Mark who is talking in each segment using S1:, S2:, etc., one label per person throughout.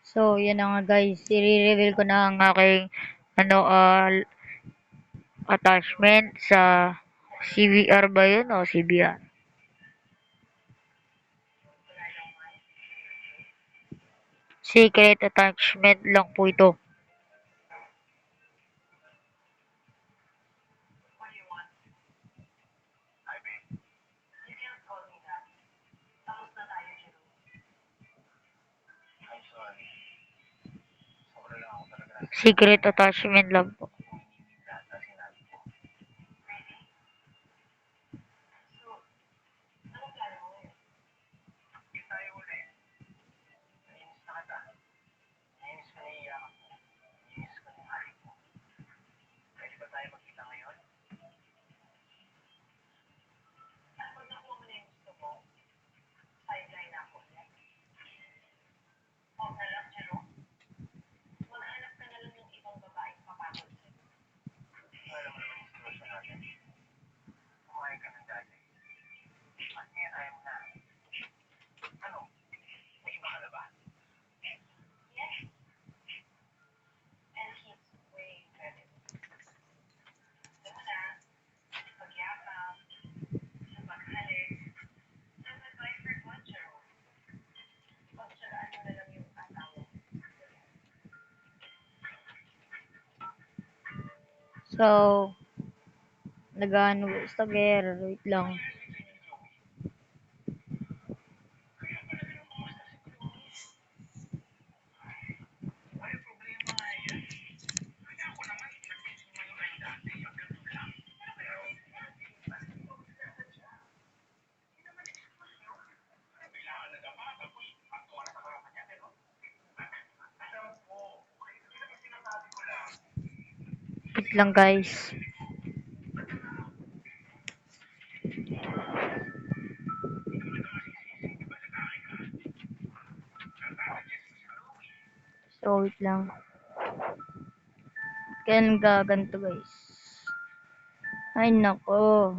S1: So, yan na nga guys, i-reveal ko na ang aking ano, attachment sa CVR ba yun o CBR? Secret attachment lang po ito. Secret attachment lang po. So, nag-ano, stagger, wait lang. Wait lang guys. So, wait lang. Kaya nagaganto guys. Ay nako.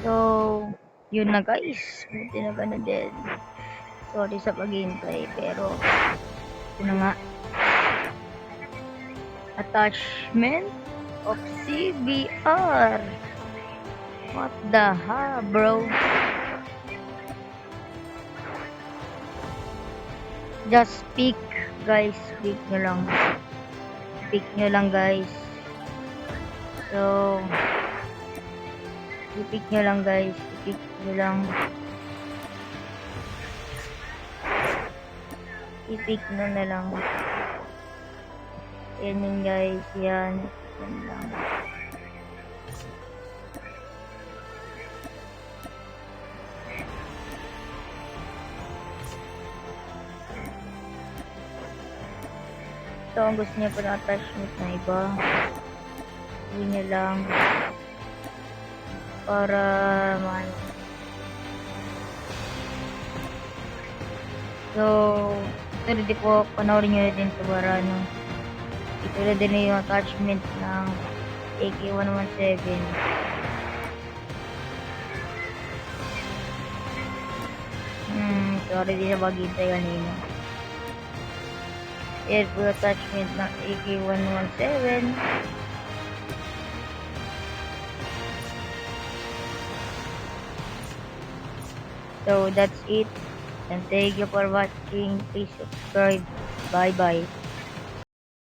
S1: So, yun na guys. Buti na gano'n din. Sorry sa paghihintay, pero ito na nga. Attachment of CBR. What the ha, bro? Just pick, guys. Pick nyo lang. Pick nyo lang, guys. So, i-pick nyo lang, guys. I-pick nyo lang. I-pick nyo na lang. Yan yun, guys. Yan. Yan lang. So, ang gusto niya po ng attachment na iba, hindi niya lang para maano. So, ito rin po, panoorin nyo din ito para ano. Ito rin din yung attachment ng AK-117. Sorry din sa paghintay kanina. Air full attachment ng AK-117. So that's it. And thank you for watching. Please subscribe. Bye bye.